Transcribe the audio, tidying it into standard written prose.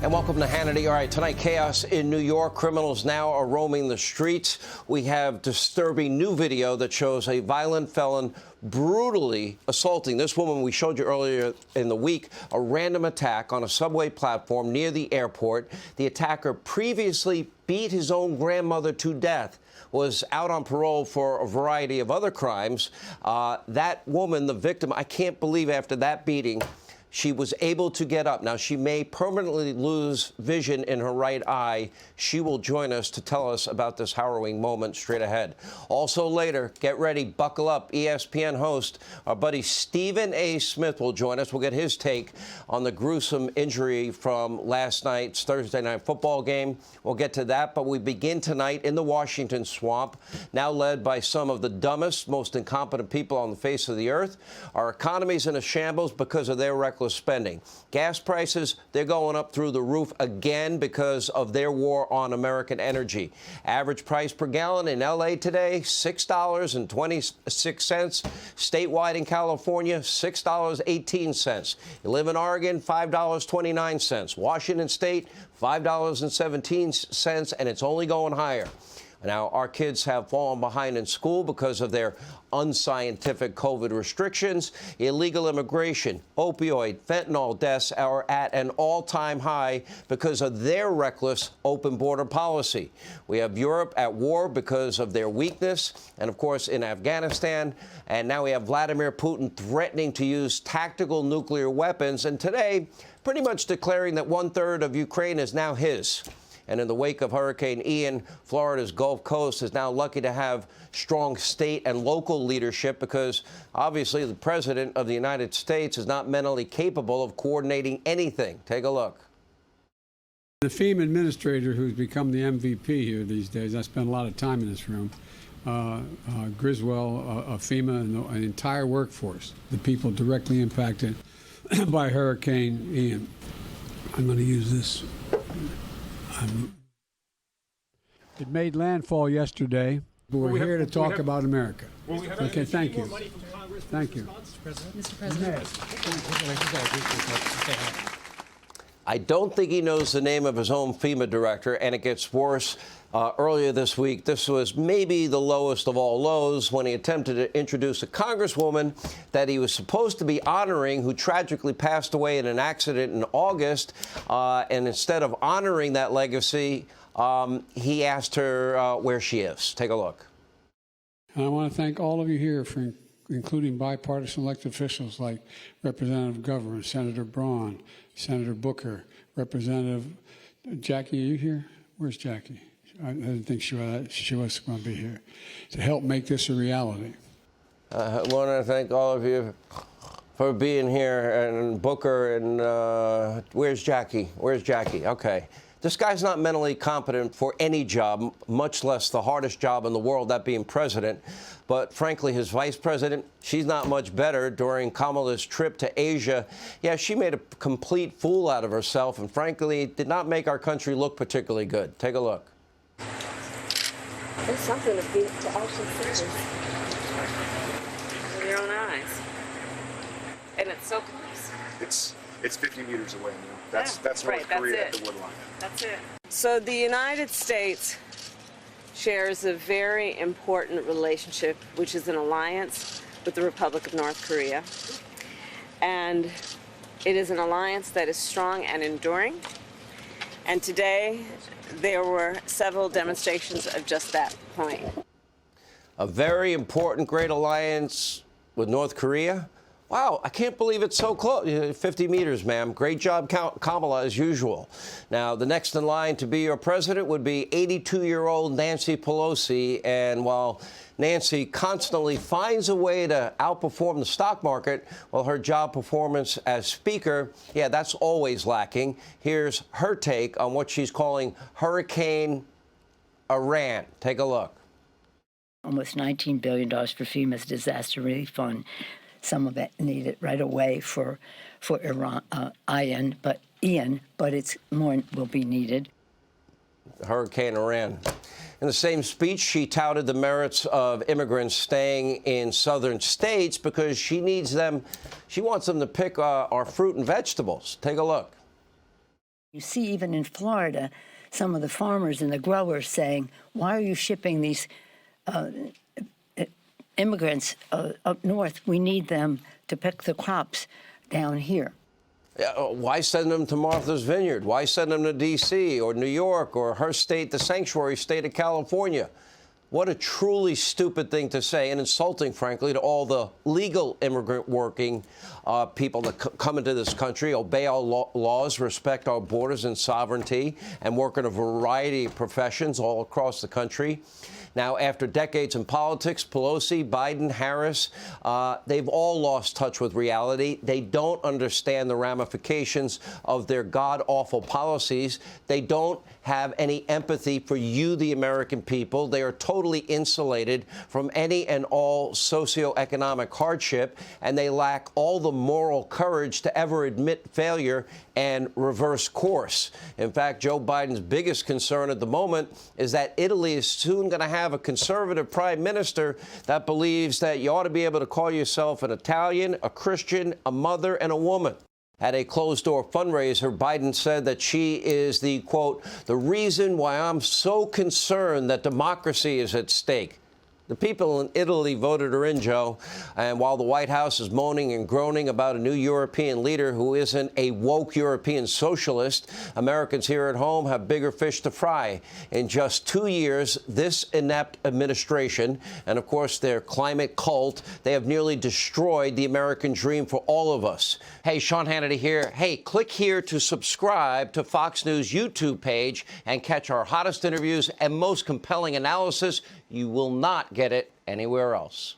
And welcome to Hannity. All right, tonight, chaos in New York. Criminals now are roaming the streets. We have disturbing new video that shows a violent felon brutally assaulting this woman we showed you earlier in the week, a random attack on a subway platform near the airport. The attacker previously beat his own grandmother to death, was out on parole for a variety of other crimes. That woman, the victim, I can't believe after that beating, she was able to get up. Now, she may permanently lose vision in her right eye. She will join us to tell us about this harrowing moment straight ahead. Also later, get ready, buckle up. ESPN host, our buddy Stephen A. Smith will join us. We'll get his take on the gruesome injury from last night's Thursday night football game. We'll get to that, but we begin tonight in the Washington swamp, now led by some of the dumbest, most incompetent people on the face of the earth. Our economy's in a shambles because of their reckless spending. Gas prices, they're going up through the roof again because of their war on American energy. Average price per gallon in L.A. today, $6.26. Statewide in California, $6.18. You live in Oregon, $5.29. Washington State, $5.17, and it's only going higher. Now, our kids have fallen behind in school because of their unscientific COVID restrictions. Illegal immigration, opioid, fentanyl deaths are at an all-time high because of their reckless open border policy. We have Europe at war because of their weakness, and of course in Afghanistan. And now we have Vladimir Putin threatening to use tactical nuclear weapons, and today pretty much declaring that 1/3 of Ukraine is now his. And in the wake of Hurricane Ian, Florida's Gulf Coast is now lucky to have strong state and local leadership because, obviously, the President of the United States is not mentally capable of coordinating anything. Take a look. The FEMA administrator, who's become the MVP here these days, I spent a lot of time in this room, Griswold of FEMA and the entire workforce, the people directly impacted by Hurricane Ian. I'm going to use this. It made landfall yesterday, but we're here to talk about America. Okay, thank you. Thank you. Mr. President. I don't think he knows the name of his own FEMA director, and it gets worse. Earlier this week, this was maybe the lowest of all lows when he attempted to introduce a congresswoman that he was supposed to be honoring who tragically passed away in an accident in August. And instead of honoring that legacy, he asked her where she is. Take a look. And I want to thank all of you here for including bipartisan elected officials like Representative Governor, Senator Braun, Senator Booker, Representative Jackie. Are you here? Where's Jackie? I didn't think she was going to be here to help make this a reality. I want to thank all of you for being here, and Booker, and where's Jackie? Where's Jackie? Okay. This guy's not mentally competent for any job, much less the hardest job in the world, that being president. But frankly, his vice president, she's not much better. During Kamala's trip to Asia, yeah, she made a complete fool out of herself and frankly did not make our country look particularly good. Take a look. It's something to actually see this with your own eyes. And it's so close. It's 50 meters away now. That's North Korea at the woodline. That's it. So the United States shares a very important relationship, which is an alliance with the Republic of North Korea. And it is an alliance that is strong and enduring. And today, there were several demonstrations of just that point. A very important great alliance with North Korea. Wow, I can't believe it's so close. 50 meters, ma'am. Great job, Kamala, as usual. Now, the next in line to be your president would be 82-year-old Nancy Pelosi. And while Nancy constantly finds a way to outperform the stock market, well, her job performance as Speaker, yeah, that's always lacking. Here's her take on what she's calling Hurricane Iran. Take a look. Almost $19 billion for FEMA's disaster relief fund. Some of it needed right away for Ian, but it's more will be needed. Hurricane Iran. In the same speech, she touted the merits of immigrants staying in southern states because she needs them. She wants them to pick our fruit and vegetables. Take a look. You see, even in Florida, some of the farmers and the growers saying, why are you shipping these immigrants up north? We need them to pick the crops down here. Why send them to Martha's Vineyard? Why send them to D.C. or New York or her state, the sanctuary state of California? What a truly stupid thing to say, and insulting, frankly, to all the legal immigrant working people that come into this country, obey our laws, respect our borders and sovereignty, and work in a variety of professions all across the country. Now, after decades in politics, Pelosi, Biden, Harris, they've all lost touch with reality. They don't understand the ramifications of their god-awful policies. They don't have any empathy for you, the American people. They are totally insulated from any and all socioeconomic hardship, and they lack all the moral courage to ever admit failure and reverse course. In fact, Joe Biden's biggest concern at the moment is that Italy is soon going to have a conservative prime minister that believes that you ought to be able to call yourself an Italian, a Christian, a mother, and a woman. At a closed-door fundraiser, Biden said that she is the, quote, the reason why I'm so concerned that democracy is at stake. The people in Italy voted her in, Joe, and while the White House is moaning and groaning about a new European leader who isn't a woke European socialist, Americans here at home have bigger fish to fry. In just 2 years, this inept administration, and of course their climate cult, they have nearly destroyed the American dream for all of us. Hey, Sean Hannity here. Hey, click here to subscribe to Fox News YouTube page and catch our hottest interviews and most compelling analysis. You will not get it anywhere else.